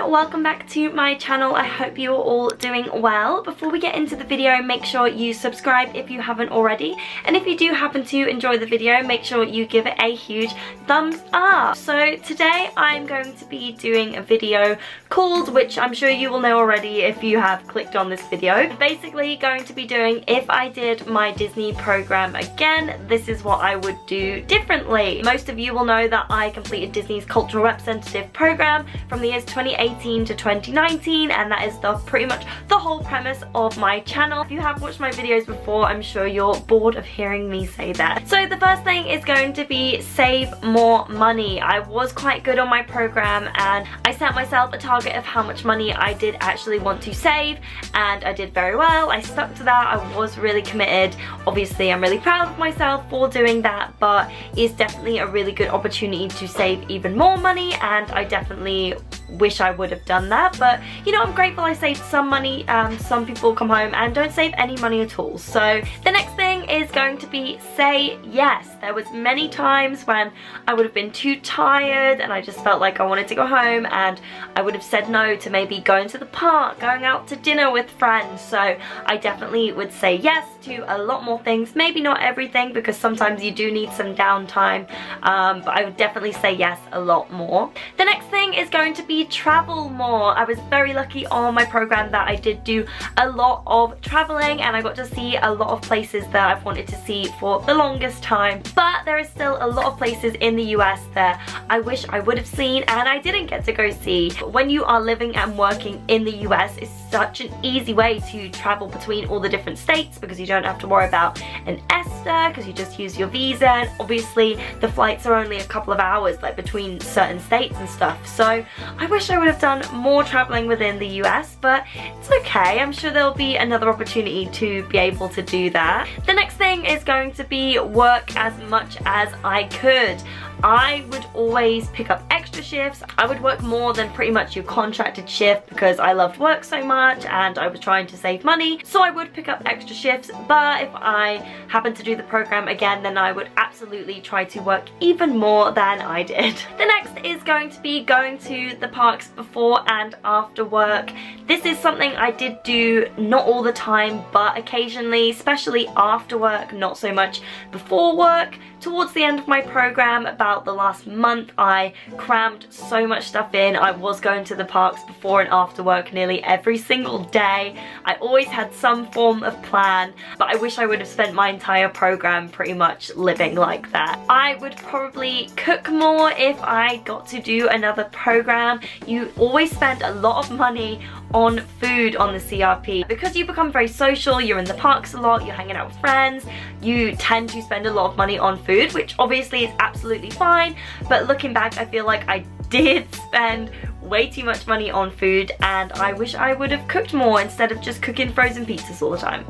welcome back to my channel. I hope you're all doing well. Before we get into the video, make sure you subscribe if you haven't already, and if you do happen to enjoy the video, make sure you give it a huge thumbs up. So today I'm going to be doing a video called, which I'm sure you will know already if you have clicked on this video, basically going to be doing if I did my Disney program again, this is what I would do differently. Most of you will know that I completed Disney's Cultural Representative program from the years 2018 to 2019, and that is pretty much the whole premise of my channel. If you have watched my videos before, I'm sure you're bored of hearing me say that. So the first thing is going to be save more money. I was quite good on my program and I set myself a target of how much money I did actually want to save, and I did very well. I stuck to that. I was really committed. Obviously I'm really proud of myself for doing that, but it's definitely a really good opportunity to save even more money, and I definitely wish I would have done that. But you know, I'm grateful I saved some money. Some people come home and don't save any money at all. So the next thing is going to be say yes. There was many times when I would have been too tired and I just felt like I wanted to go home, and I would have said no to maybe going to the park, going out to dinner with friends. So I definitely would say yes to a lot more things. Maybe not everything, because sometimes you do need some downtime, but I would definitely say yes a lot more. The next thing is going to be travel more. I was very lucky on my program that I did do a lot of traveling, and I got to see a lot of places that I've wanted to see for the longest time. But there is still a lot of places in the US that I wish I would have seen and I didn't get to go see. When you are living and working in the US, it's such an easy way to travel between all the different states, because you don't have to worry about an ESTA, because you just use your visa, and obviously the flights are only a couple of hours like between certain states and stuff. So I wish I would have done more traveling within the US, but it's okay. I'm sure there'll be another opportunity to be able to do that. The next thing is going to be work as much as I could. I would always pick up extra shifts. I would work more than pretty much your contracted shift because I loved work so much and I was trying to save money. So I would pick up extra shifts, but if I happened to do the program again, then I would absolutely try to work even more than I did. The next is going to be going to the parks before and after work. This is something I did do not all the time, but occasionally, especially after work, not so much before work. Towards the end of my program, about the last month, I crammed so much stuff in. I was going to the parks before and after work nearly every single day. I always had some form of plan, but I wish I would have spent my entire program pretty much living like that. I would probably cook more if I got to do another program. You always spend a lot of money on food on the CRP because you become very social. You're in the parks a lot, you're hanging out with friends, you tend to spend a lot of money on food, which obviously is absolutely fine, but looking back I feel like I did spend way too much money on food, and I wish I would have cooked more instead of just cooking frozen pizzas all the time.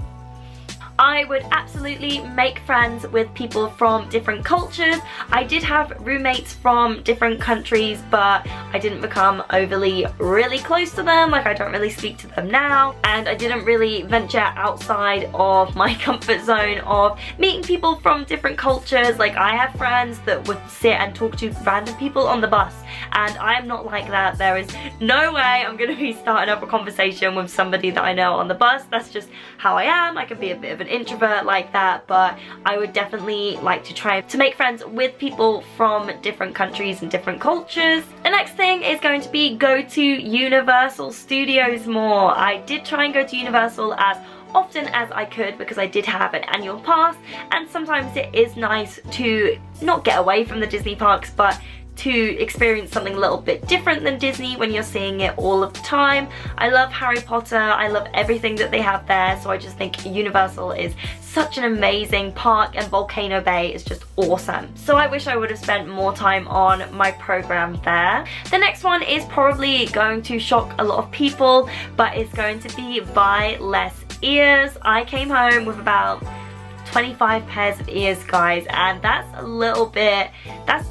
I would absolutely make friends with people from different cultures. I did have roommates from different countries, but I didn't become overly really close to them. Like, I don't really speak to them now, and I didn't really venture outside of my comfort zone of meeting people from different cultures. Like, I have friends that would sit and talk to random people on the bus, and I'm not like that. There is no way I'm gonna be starting up a conversation with somebody that I know on the bus. That's just how I am. I can be a bit of an introvert like that, but I would definitely like to try to make friends with people from different countries and different cultures. The next thing is going to be go to Universal Studios more. I did try and go to Universal as often as I could because I did have an annual pass, and sometimes it is nice to not get away from the Disney parks, but to experience something a little bit different than Disney when you're seeing it all of the time. I love Harry Potter, I love everything that they have there, so I just think Universal is such an amazing park, and Volcano Bay is just awesome. So I wish I would have spent more time on my program there. The next one is probably going to shock a lot of people, but it's going to be buy less ears. I came home with about 25 pairs of ears, guys, and that's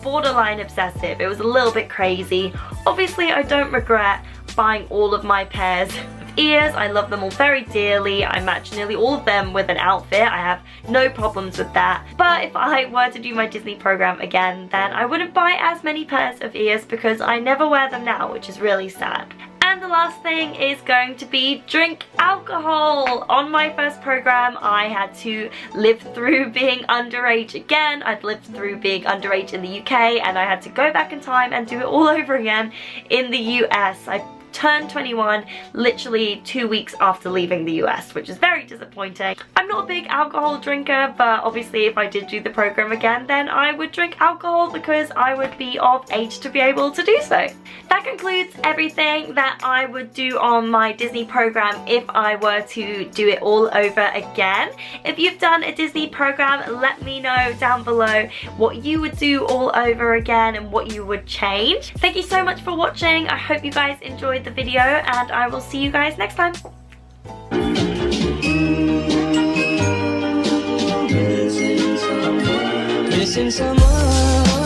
borderline obsessive. It was a little bit crazy. Obviously I don't regret buying all of my pairs of ears. I love them all very dearly. I match nearly all of them with an outfit. I have no problems with that. But if I were to do my Disney program again, then I wouldn't buy as many pairs of ears because I never wear them now, which is really sad. And the last thing is going to be drink alcohol. On my first program, I had to live through being underage again. I'd lived through being underage in the UK, and I had to go back in time and do it all over again in the US. I turned 21 literally 2 weeks after leaving the US, which is very disappointing. I'm not a big alcohol drinker, but obviously if I did do the program again, then I would drink alcohol because I would be of age to be able to do so. That concludes everything that I would do on my Disney program if I were to do it all over again. If you've done a Disney program, let me know down below what you would do all over again and what you would change. Thank you so much for watching. I hope you guys enjoyed the video, and I will see you guys next time. Missing someone.